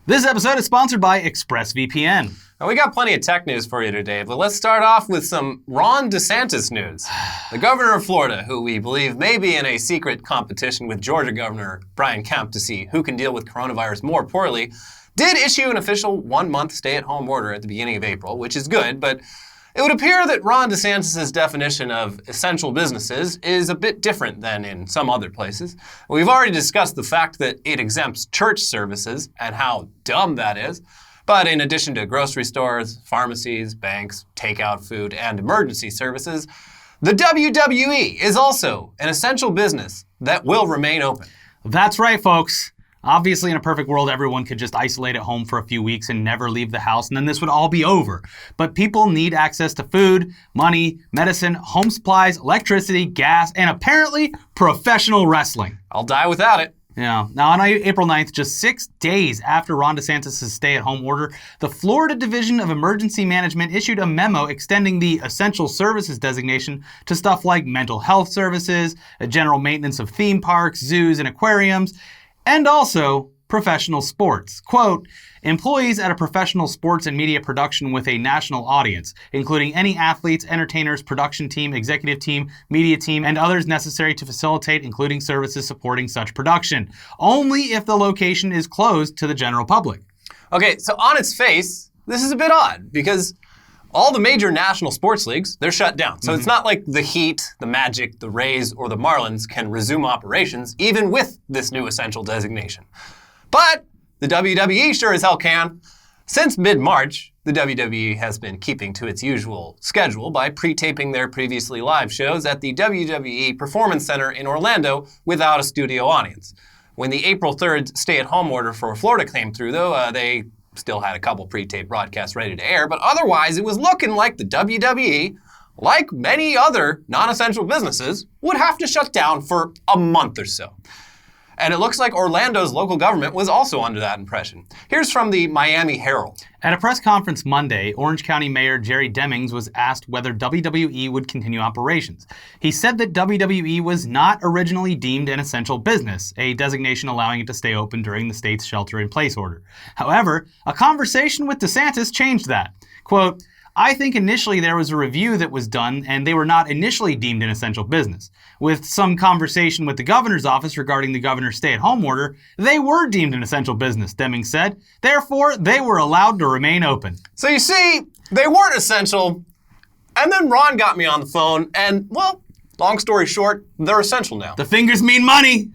This episode is sponsored by Expressvpn. Now, we got plenty of tech news for you today, but let's start off with some Ron DeSantis news. The governor of Florida, who we believe may be in a secret competition with Georgia Governor Brian Kemp to see who can deal with coronavirus more poorly, did issue an official one-month stay-at-home order at the beginning of April, which is good, but it would appear that Ron DeSantis' definition of essential businesses is a bit different than in some other places. We've already discussed the fact that it exempts church services and how dumb that is. But in addition to grocery stores, pharmacies, banks, takeout food, and emergency services, the WWE is also an essential business that will remain open. That's right, folks. Obviously, in a perfect world, everyone could just isolate at home for a few weeks and never leave the house, and then this would all be over. But people need access to food, money, medicine, home supplies, electricity, gas, and apparently professional wrestling. I'll die without it. Yeah. Now, on April 9th, just 6 days after Ron DeSantis' stay-at-home order, the Florida Division of Emergency Management issued a memo extending the essential services designation to stuff like mental health services, general maintenance of theme parks, zoos, and aquariums, and also professional sports. Quote, employees at a professional sports and media production with a national audience, including any athletes, entertainers, production team, executive team, media team, and others necessary to facilitate, including services supporting such production. Only if the location is closed to the general public. Okay, so on its face, this is a bit odd because all the major national sports leagues, they're shut down. So it's not like the Heat, the Magic, the Rays, or the Marlins can resume operations, even with this new essential designation. But the WWE sure as hell can. Since mid-March, the WWE has been keeping to its usual schedule by pre-taping their previously live shows at the WWE Performance Center in Orlando without a studio audience. When the April 3rd stay-at-home order for Florida came through, though, they still had a couple pre-taped broadcasts ready to air, but otherwise it was looking like the WWE, like many other non-essential businesses, would have to shut down for a month or so. And it looks like Orlando's local government was also under that impression. Here's from the Miami Herald. At a press conference Monday, Orange County Mayor Jerry Demings was asked whether WWE would continue operations. He said that WWE was not originally deemed an essential business, a designation allowing it to stay open during the state's shelter-in-place order. However, a conversation with DeSantis changed that. Quote, I think initially there was a review that was done and they were not initially deemed an essential business. With some conversation with the governor's office regarding the governor's stay-at-home order, they were deemed an essential business, Demings said. Therefore, they were allowed to remain open. So you see, they weren't essential, and then Ron got me on the phone, and, well, long story short, they're essential now. The fingers mean money!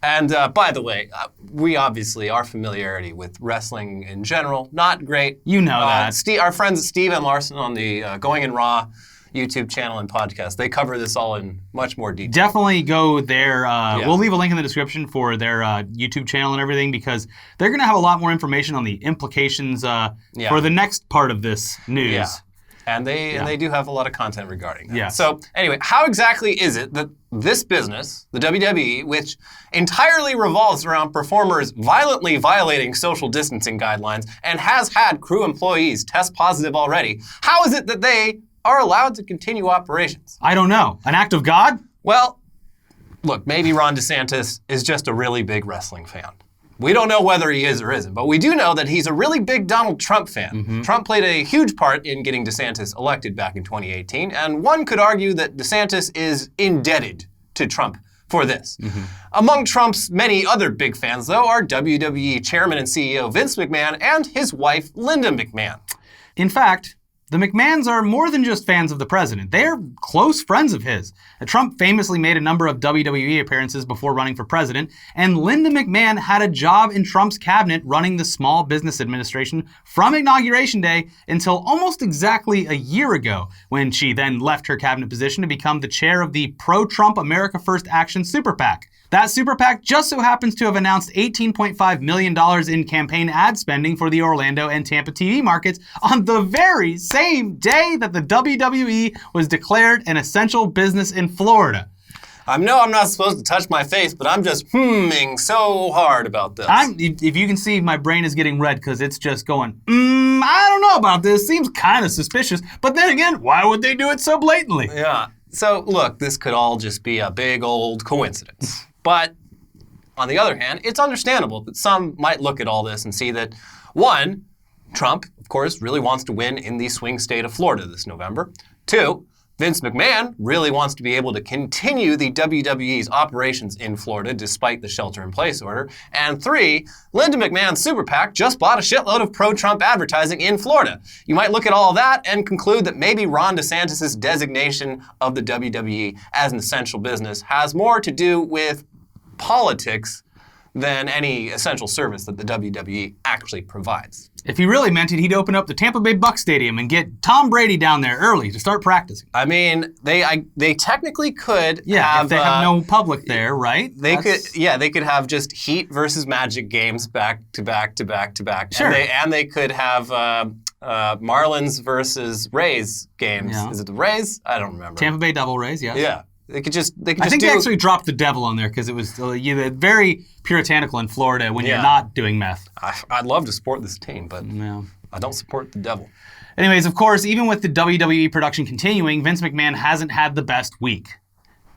And by the way, we obviously, our familiarity with wrestling in general, not great. You know that. Our friends at Steve and Larson on the Going in Raw YouTube channel and podcast, they cover this all in much more detail. Definitely go there. We'll leave a link in the description for their YouTube channel and everything because they're going to have a lot more information on the implications for the next part of this news. Yeah. And they do have a lot of content regarding that. Yeah. So anyway, how exactly is it that this business, the WWE, which entirely revolves around performers violently violating social distancing guidelines and has had crew employees test positive already, how is it that they are allowed to continue operations? I don't know. An act of God? Well, look, maybe Ron DeSantis is just a really big wrestling fan. We don't know whether he is or isn't, but we do know that he's a really big Donald Trump fan. Trump played a huge part in getting DeSantis elected back in 2018, and one could argue that DeSantis is indebted to Trump for this. Among Trump's many other big fans, though, are WWE Chairman and CEO Vince McMahon and his wife, Linda McMahon. In fact, the McMahons are more than just fans of the president. They are close friends of his. Trump famously made a number of WWE appearances before running for president, and Linda McMahon had a job in Trump's cabinet running the Small Business Administration from Inauguration Day until almost exactly a year ago, when she then left her cabinet position to become the chair of the pro-Trump America First Action Super PAC. That super PAC just so happens to have announced $18.5 million in campaign ad spending for the Orlando and Tampa TV markets on the very same day that the WWE was declared an essential business in Florida. I know I'm not supposed to touch my face, but I'm just humming so hard about this. If you can see, my brain is getting red because it's just going, I don't know about this. Seems kind of suspicious. But then again, why would they do it so blatantly? Yeah. So, look, this could all just be a big old coincidence. But on the other hand, it's understandable that some might look at all this and see that, one, Trump, of course, really wants to win in the swing state of Florida this November. Two, Vince McMahon really wants to be able to continue the WWE's operations in Florida despite the shelter-in-place order. And three, Linda McMahon's super PAC just bought a shitload of pro-Trump advertising in Florida. You might look at all of that and conclude that maybe Ron DeSantis' designation of the WWE as an essential business has more to do with politics than any essential service that the WWE actually provides. If he really meant it, he'd open up the Tampa Bay Bucs Stadium and get Tom Brady down there early to start practicing. I mean, they technically could if they have no public there, right? They could have just Heat versus Magic games back to back to back to back. Sure. And they could have Marlins versus Rays games. Yeah. Is it the Rays? I don't remember. Tampa Bay Devil Rays, yes. Yeah. They could just I think they actually dropped the devil on there because it was very puritanical in Florida when you're not doing meth. I'd love to support this team, but Yeah. I don't support the devil. Anyways, of course, even with the WWE production continuing, Vince McMahon hasn't had the best week.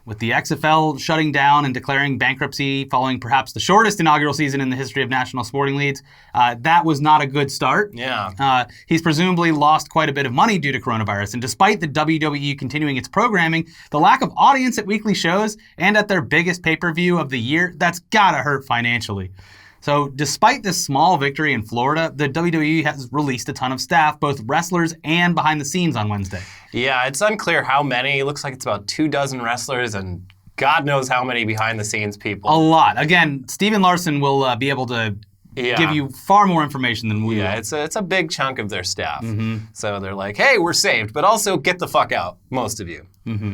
With the XFL shutting down and declaring bankruptcy following perhaps the shortest inaugural season in the history of national sporting leagues, that was not a good start. Yeah. He's presumably lost quite a bit of money due to coronavirus, and despite the WWE continuing its programming, the lack of audience at weekly shows and at their biggest pay-per-view of the year, that's gotta hurt financially. So despite this small victory in Florida, the WWE has released a ton of staff, both wrestlers and behind the scenes on Wednesday. Yeah, it's unclear how many. It looks like it's about 24 wrestlers and God knows how many behind the scenes people. A lot. Again, Steven Larson will be able to give you far more information than we will. Yeah, it's a big chunk of their staff. Mm-hmm. So they're like, hey, we're saved, but also get the fuck out, most of you. Mm-hmm.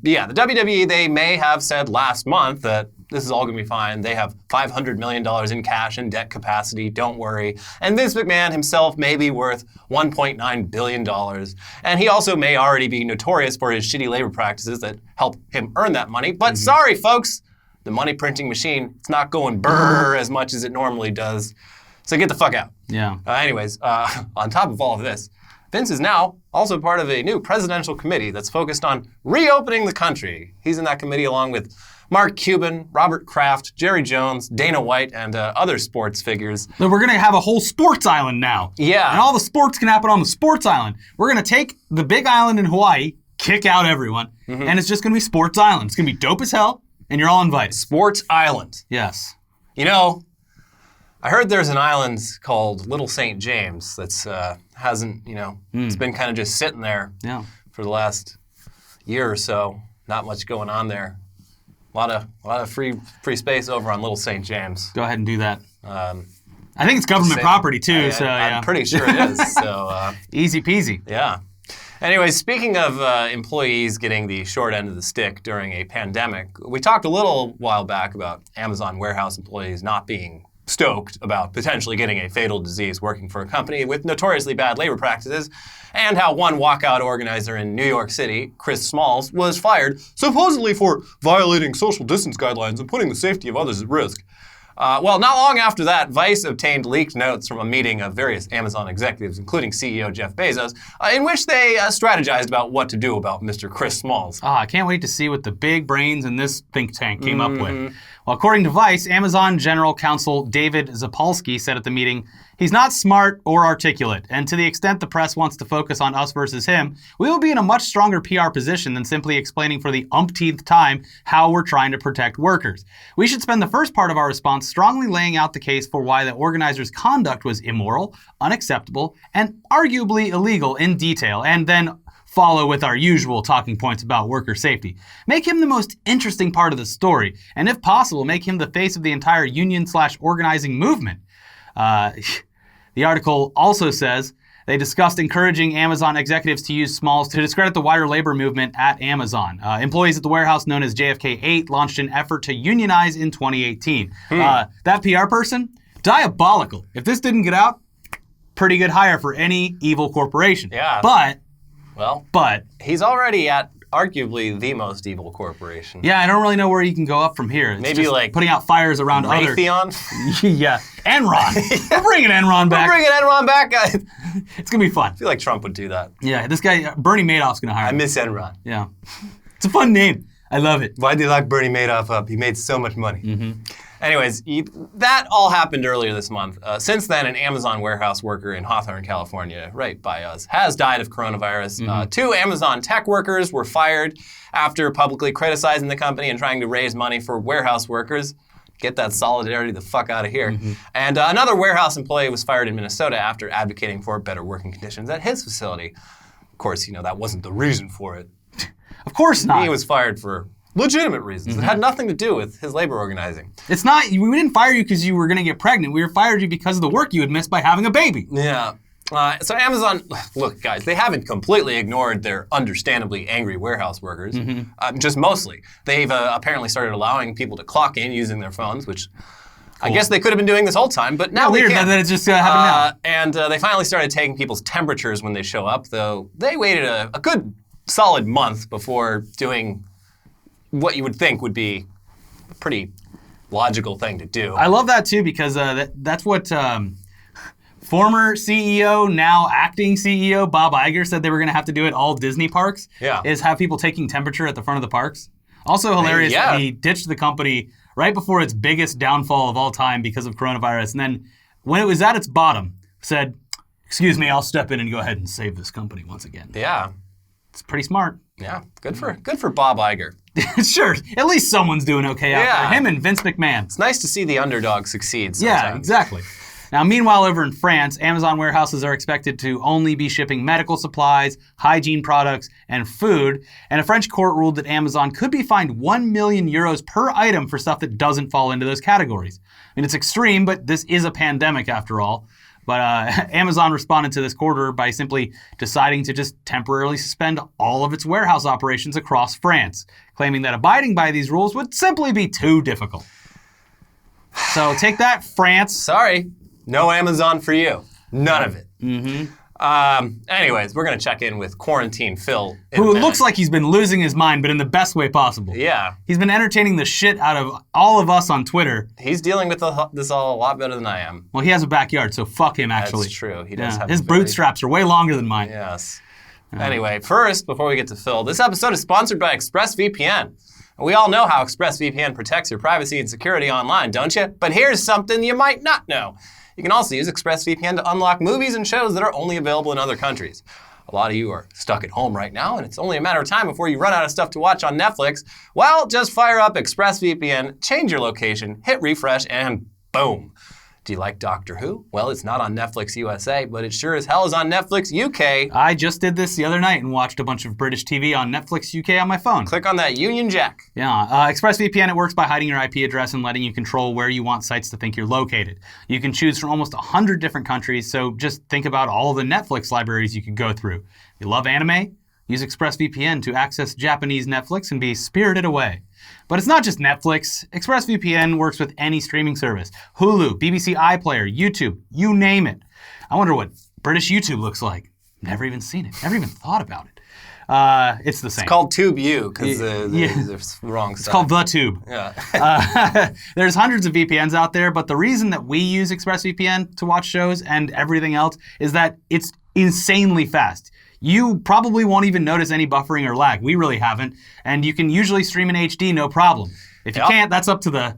The WWE, they may have said last month that this is all going to be fine. They have $500 million in cash and debt capacity. Don't worry. And Vince McMahon himself may be worth $1.9 billion. And he also may already be notorious for his shitty labor practices that help him earn that money. But sorry, folks, the money printing machine, it's not going brrr as much as it normally does. So get the fuck out. Yeah. Anyways, on top of all of this, Vince is now also part of a new presidential committee that's focused on reopening the country. He's in that committee along with Mark Cuban, Robert Kraft, Jerry Jones, Dana White, and other sports figures. So we're going to have a whole sports island now. Yeah. And all the sports can happen on the sports island. We're going to take the big island in Hawaii, kick out everyone, and it's just going to be sports island. It's going to be dope as hell, and you're all invited. Sports Island. Yes. You know, I heard there's an island called Little St. James that's hasn't, it's been kind of just sitting there for the last year or so. Not much going on there. A lot of free space over on Little St. James. Go ahead and do that. I think it's government property too, I'm pretty sure it is. So easy peasy. Yeah. Anyway, speaking of employees getting the short end of the stick during a pandemic, we talked a little while back about Amazon warehouse employees not being stoked about potentially getting a fatal disease working for a company with notoriously bad labor practices, and how one walkout organizer in New York City, Chris Smalls, was fired supposedly for violating social distance guidelines and putting the safety of others at risk. Well, not long after that, Vice obtained leaked notes from a meeting of various Amazon executives, including CEO Jeff Bezos, in which they strategized about what to do about Mr. Chris Smalls. I can't wait to see what the big brains in this think tank came up with. Well, according to Vice, Amazon General Counsel David Zapolsky said at the meeting, he's not smart or articulate, and to the extent the press wants to focus on us versus him, we will be in a much stronger PR position than simply explaining for the umpteenth time how we're trying to protect workers. We should spend the first part of our response strongly laying out the case for why the organizer's conduct was immoral, unacceptable, and arguably illegal in detail, and then follow with our usual talking points about worker safety. Make him the most interesting part of the story, and if possible, make him the face of the entire union/organizing movement. The article also says they discussed encouraging Amazon executives to use Smalls to discredit the wider labor movement at Amazon. Employees at the warehouse known as JFK 8 launched an effort to unionize in 2018. That PR person, diabolical. If this didn't get out, pretty good hire for any evil corporation. Yeah. But he's already at arguably the most evil corporation. Yeah, I don't really know where you can go up from here. It's maybe just like putting out fires around Raytheon? Yeah, Enron. We're bringing Enron back. We're bringing Enron back. It's gonna be fun. I feel like Trump would do that. Yeah, this guy Bernie Madoff's gonna hire him. I miss Enron. Yeah, it's a fun name. I love it. Why do you like Bernie Madoff up? He made so much money. Anyways, that all happened earlier this month. Since then, an Amazon warehouse worker in Hawthorne, California, right by us, has died of coronavirus. 2 Amazon tech workers were fired after publicly criticizing the company and trying to raise money for warehouse workers. Get that solidarity the fuck out of here. And another warehouse employee was fired in Minnesota after advocating for better working conditions at his facility. Of course, that wasn't the reason for it. Of course not. He was fired for legitimate reasons. It had nothing to do with his labor organizing. It's not, we didn't fire you because you were going to get pregnant. We fired you because of the work you had missed by having a baby. Yeah. So Amazon, look, guys, they haven't completely ignored their understandably angry warehouse workers. Just mostly. They've apparently started allowing people to clock in using their phones, which I guess they could have been doing this whole time, but now they weird can't. that it's just happened now. And they finally started taking people's temperatures when they show up, though they waited a good solid month before doing what you would think would be a pretty logical thing to do. I love that too because that's what former CEO, now acting CEO, Bob Iger said they were going to have to do at all Disney parks. Yeah. Is have people taking temperature at the front of the parks. Also hilarious that he ditched the company right before its biggest downfall of all time because of coronavirus. And then when it was at its bottom, said, excuse me, I'll step in and go ahead and save this company once again. Yeah. It's pretty smart. Yeah, good for Bob Iger. Sure, at least someone's doing okay out there. Him and Vince McMahon. It's nice to see the underdog succeed sometimes. Yeah, exactly. Now, meanwhile, over in France, Amazon warehouses are expected to only be shipping medical supplies, hygiene products, and food. And a French court ruled that Amazon could be fined 1 million euros per item for stuff that doesn't fall into those categories. I mean, it's extreme, but this is a pandemic after all. But Amazon responded to this order by simply deciding to just temporarily suspend all of its warehouse operations across France, claiming that abiding by these rules would simply be too difficult. So take that, France. Sorry, no Amazon for you. None of it. Anyways, we're going to check in with Quarantine Phil. Who looks like he's been losing his mind, but in the best way possible. Yeah. He's been entertaining the shit out of all of us on Twitter. He's dealing with this all a lot better than I am. Well, he has a backyard, so fuck him, actually. That's true. He does have his bootstraps are way longer than mine. Yes. Anyway, first, before we get to Phil, this episode is sponsored by Expressvpn. We all know how Expressvpn protects your privacy and security online, don't you? But here's something you might not know. You can also use Expressvpn to unlock movies and shows that are only available in other countries. A lot of you are stuck at home right now, and it's only a matter of time before you run out of stuff to watch on Netflix. Well, just fire up Expressvpn, change your location, hit refresh, and boom. Do you like Doctor Who? Well, it's not on Netflix USA, but it sure as hell is on Netflix UK. I just did this the other night and watched a bunch of British TV on Netflix UK on my phone. Click on that Union Jack. Yeah, Expressvpn, it works by hiding your IP address and letting you control where you want sites to think you're located. You can choose from almost 100 different countries, so just think about all the Netflix libraries you could go through. If you love anime? Use Expressvpn to access Japanese Netflix and be spirited away. But it's not just Netflix. Expressvpn works with any streaming service. Hulu, BBC iPlayer, YouTube, you name it. I wonder what British YouTube looks like. Never even seen it. Never even thought about it. It's the same. It's called TubeU because there's wrong stuff. It's called The Tube. Yeah. There's hundreds of VPNs out there, but the reason that we use ExpressVPN to watch shows and everything else is that it's insanely fast. You probably won't even notice any buffering or lag. We really haven't. And you can usually stream in HD, no problem. If you can't, that's up to the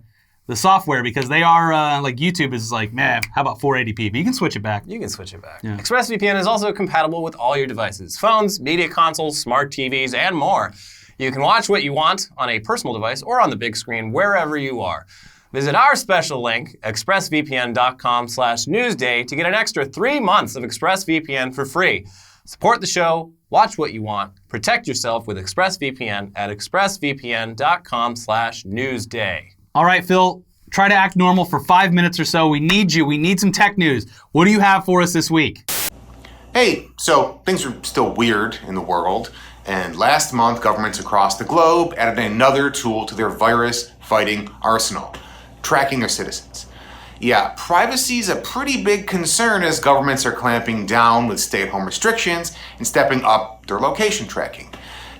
software because they are, like YouTube is like, man, how about 480p? But you can switch it back. You can switch it back. Yeah. ExpressVPN is also compatible with all your devices, phones, media consoles, smart TVs, and more. You can watch what you want on a personal device or on the big screen wherever you are. Visit our special link, expressvpn.com/newsday, to get an extra 3 months of ExpressVPN for free. Support the show, watch what you want, protect yourself with ExpressVPN at expressvpn.com/newsday. All right, Phil, try to act normal for 5 minutes or so. We need you. We need some tech news. What do you have for us this week? Hey, so things are still weird in the world, and last month governments across the globe added another tool to their virus-fighting arsenal, tracking their citizens. Yeah, privacy is a pretty big concern as governments are clamping down with stay-at-home restrictions and stepping up their location tracking.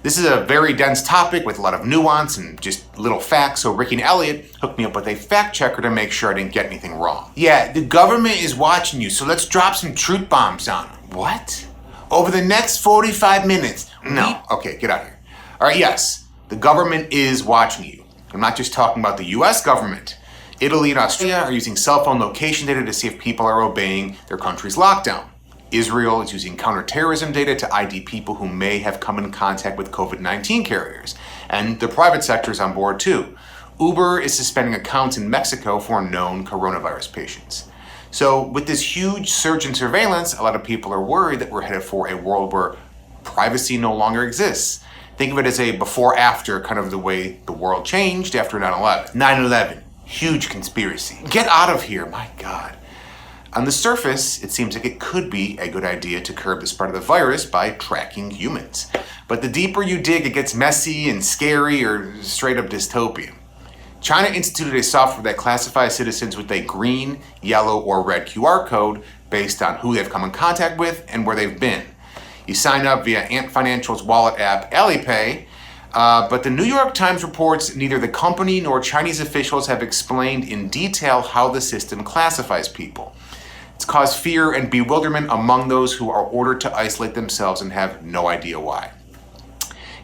This is a very dense topic with a lot of nuance and just little facts, so Ricky and Elliot hooked me up with a fact checker to make sure I didn't get anything wrong. Yeah, the government is watching you, so let's drop some truth bombs on them. What? Over the next 45 minutes? No. Okay, get out of here. All right, yes, the government is watching you. I'm not just talking about the US government. Italy and Australia are using cell phone location data to see if people are obeying their country's lockdown. Israel is using counterterrorism data to ID people who may have come in contact with COVID-19 carriers. And the private sector is on board too. Uber is suspending accounts in Mexico for known coronavirus patients. So with this huge surge in surveillance, a lot of people are worried that we're headed for a world where privacy no longer exists. Think of it as a before-after, kind of the way the world changed after 9/11. 9/11, huge conspiracy. Get out of here, my God. On the surface, it seems like it could be a good idea to curb the spread of the virus by tracking humans. But the deeper you dig, it gets messy and scary or straight up dystopian. China instituted a software that classifies citizens with a green, yellow, or red QR code based on who they've come in contact with and where they've been. You sign up via Ant Financial's wallet app Alipay, but the New York Times reports neither the company nor Chinese officials have explained in detail how the system classifies people. It's caused fear and bewilderment among those who are ordered to isolate themselves and have no idea why.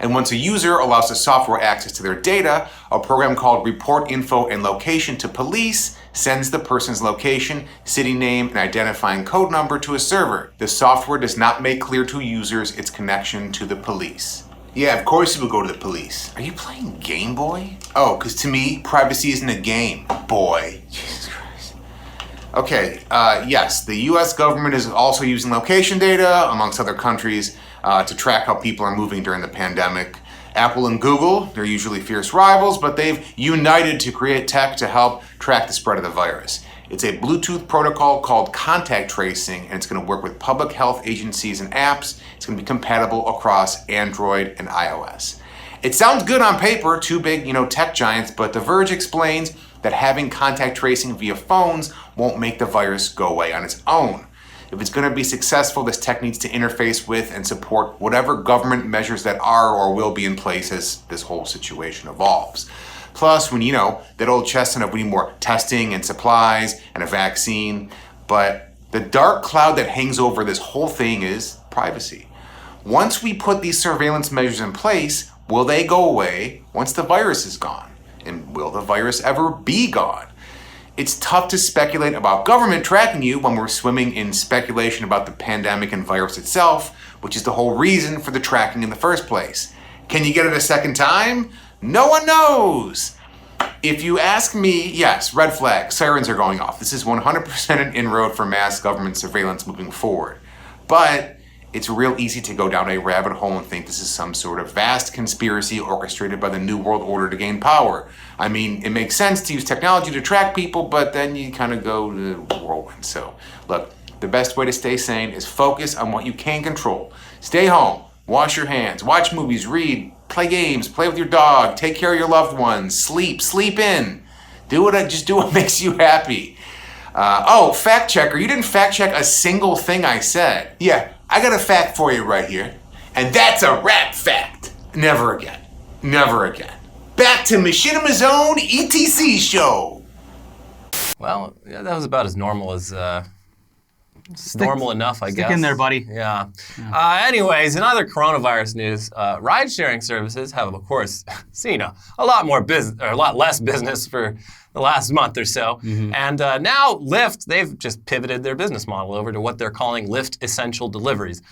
And once a user allows the software access to their data, a program called Report Info and Location to Police sends the person's location, city name, and identifying code number to a server. The software does not make clear to users its connection to the police. Yeah, of course it would go to the police. Are you playing Game Boy? Oh, because to me, privacy isn't a game, boy. Jesus Christ. Okay, yes, the US government is also using location data, amongst other countries, to track how people are moving during the pandemic. Apple and Google, they're usually fierce rivals, but they've united to create tech to help track the spread of the virus. It's a Bluetooth protocol called contact tracing, and it's going to work with public health agencies and apps. It's going to be compatible across Android and iOS. It sounds good on paper, two big, tech giants, but The Verge explains that having contact tracing via phones won't make the virus go away on its own. If it's going to be successful, this tech needs to interface with and support whatever government measures that are or will be in place as this whole situation evolves. Plus, when that old chestnut of we need more testing and supplies and a vaccine, but the dark cloud that hangs over this whole thing is privacy. Once we put these surveillance measures in place, will they go away once the virus is gone? And will the virus ever be gone? It's tough to speculate about government tracking you when we're swimming in speculation about the pandemic and virus itself, which is the whole reason for the tracking in the first place. Can you get it a second time? No one knows. If you ask me, yes, red flag, sirens are going off. This is 100% an inroad for mass government surveillance moving forward. But it's real easy to go down a rabbit hole and think this is some sort of vast conspiracy orchestrated by the New World Order to gain power. I mean, it makes sense to use technology to track people, but then you kind of go to the whirlwind. So, look, the best way to stay sane is focus on what you can control. Stay home, wash your hands, watch movies, read, play games, play with your dog, take care of your loved ones, sleep in. Just do what makes you happy. Fact checker, you didn't fact check a single thing I said. Yeah, I got a fact for you right here. And that's a rap fact. Never again. Never again. Back to Machinima's own ETC show. Well, yeah, that was about as normal as normal enough, I guess. Stick in there, buddy. Yeah. Anyways, in other coronavirus news, ride-sharing services have, of course, seen a lot less business for the last month or so. Mm-hmm. And now Lyft, they've just pivoted their business model over to what they're calling Lyft Essential Deliveries.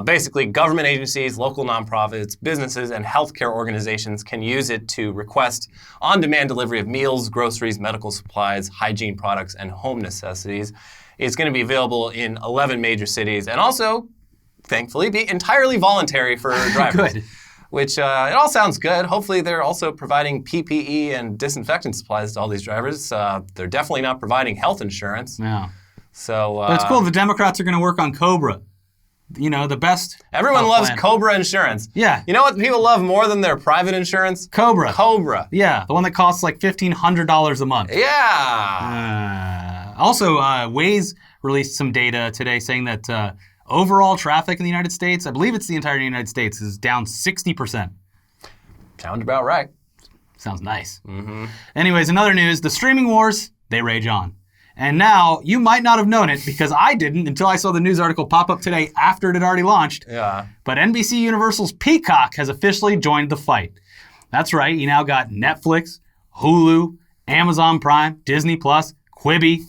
Basically, government agencies, local nonprofits, businesses, and healthcare organizations can use it to request on-demand delivery of meals, groceries, medical supplies, hygiene products, and home necessities. It's going to be available in 11 major cities and also, thankfully, be entirely voluntary for drivers. Good. Which, it all sounds good. Hopefully they're also providing PPE and disinfectant supplies to all these drivers. They're definitely not providing health insurance. Yeah. So, but it's cool. The Democrats are going to work on COBRA. The best. Everyone loves plan. COBRA insurance. Yeah. You know what people love more than their private insurance? COBRA. COBRA. Yeah, the one that costs like $1,500 a month. Yeah. Also, Waze released some data today saying that overall traffic in the United States, I believe it's the entire United States, is down 60%. Sounds about right. Sounds nice. Mm-hmm. Anyways, in other news, the streaming wars, they rage on. And now, you might not have known it because I didn't until I saw the news article pop up today after it had already launched. Yeah. But NBC Universal's Peacock has officially joined the fight. That's right, you now got Netflix, Hulu, Amazon Prime, Disney Plus, Quibi,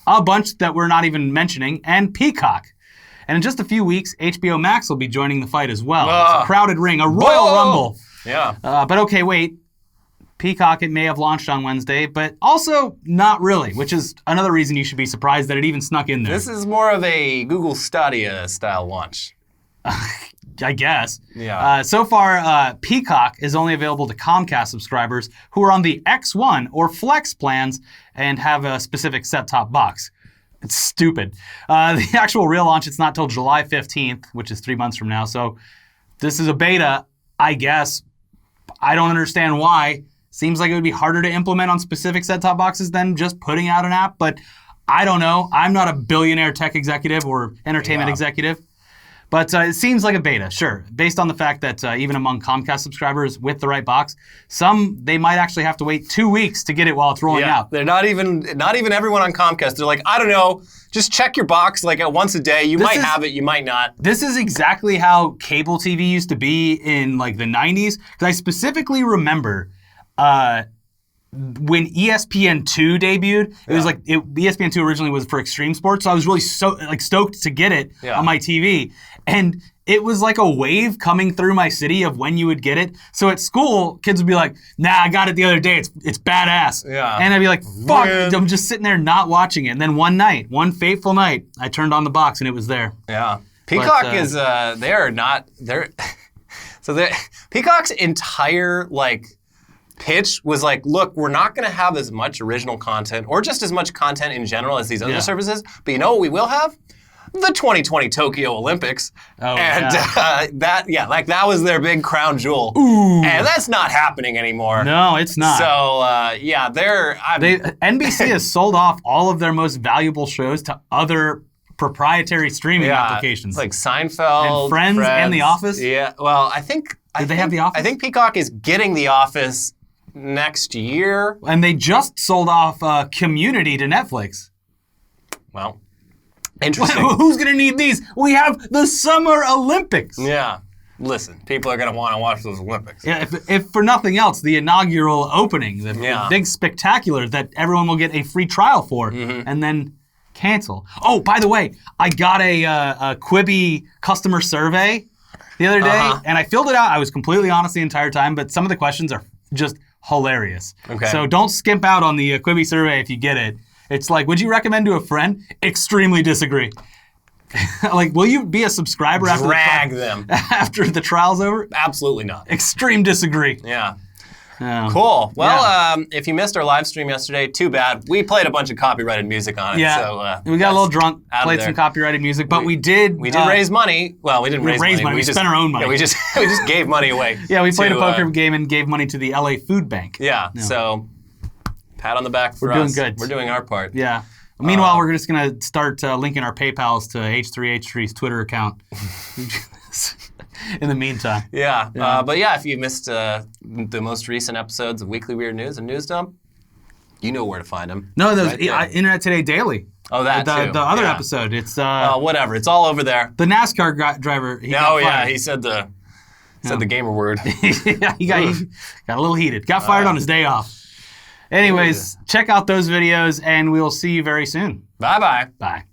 a bunch that we're not even mentioning, and Peacock. And in just a few weeks, HBO Max will be joining the fight as well. It's a crowded ring, a Royal Rumble. Yeah. But okay, wait. Peacock, it may have launched on Wednesday, but also not really, which is another reason you should be surprised that it even snuck in there. This is more of a Google Stadia style launch. I guess. Yeah. So far, Peacock is only available to Comcast subscribers who are on the X1 or Flex plans and have a specific set-top box. It's stupid. The actual real launch, it's not till July 15th, which is 3 months from now. So this is a beta, I guess. I don't understand why. Seems like it would be harder to implement on specific set-top boxes than just putting out an app, but I don't know. I'm not a billionaire tech executive or entertainment executive. But it seems like a beta, sure. Based on the fact that even among Comcast subscribers with the right box, they might actually have to wait 2 weeks to get it while it's rolling out. They're not even everyone on Comcast. They're like, I don't know, just check your box like once a day. You might have it, you might not. This is exactly how cable TV used to be in like the 90s. Because I specifically remember when ESPN2 debuted, it was like ESPN2 originally was for extreme sports, so I was really stoked to get it on my TV, and it was like a wave coming through my city of when you would get it. So at school, kids would be like, "Nah, I got it the other day. It's badass." Yeah. And I'd be like, "Fuck!" I'm just sitting there not watching it. And then one fateful night, I turned on the box and it was there. Yeah. Peacock Peacock's entire pitch was like, look, we're not going to have as much original content or just as much content in general as these other services, but you know what we will have? The 2020 Tokyo Olympics. Oh, and that was their big crown jewel. Ooh. And that's not happening anymore. No, it's not. So, NBC has sold off all of their most valuable shows to other proprietary streaming applications. Like Seinfeld, and Friends, and The Office. Yeah, well, Did they have The Office? I think Peacock is getting The Office next year. And they just sold off Community to Netflix. Well, interesting. Who's going to need these? We have the Summer Olympics. Yeah. Listen, people are going to want to watch those Olympics. Yeah, if for nothing else, the inaugural opening, the big spectacular that everyone will get a free trial for, and then cancel. Oh, by the way, I got a Quibi customer survey the other day, and I filled it out. I was completely honest the entire time, but some of the questions are just hilarious. Okay. So don't skimp out on the Quibi survey if you get it. It's like, would you recommend to a friend? Extremely disagree. Like, will you be a subscriber after the trial's over? Absolutely not. Extreme disagree. Yeah. Oh. Cool. Well, if you missed our live stream yesterday, too bad. We played a bunch of copyrighted music on it. Yeah. So, we got a little drunk, played some copyrighted music, but we did raise money. Well, we didn't raise money. We spent our own money. Yeah, we just gave money away. Yeah, we played a poker game and gave money to the LA Food Bank. Yeah. So, pat on the back for us. We're doing good. We're doing our part. Yeah. Meanwhile, we're just going to start linking our PayPals to H3H3's Twitter account. In the meantime. Yeah. But yeah, if you missed the most recent episodes of Weekly Weird News and News Dump, you know where to find them. No, there's Internet Today Daily. Oh, that too. The other episode. It's whatever. It's all over there. The NASCAR driver. He said the gamer word. he got a little heated. Got fired on his day off. Anyways, check out those videos, and we'll see you very soon. Bye-bye. Bye.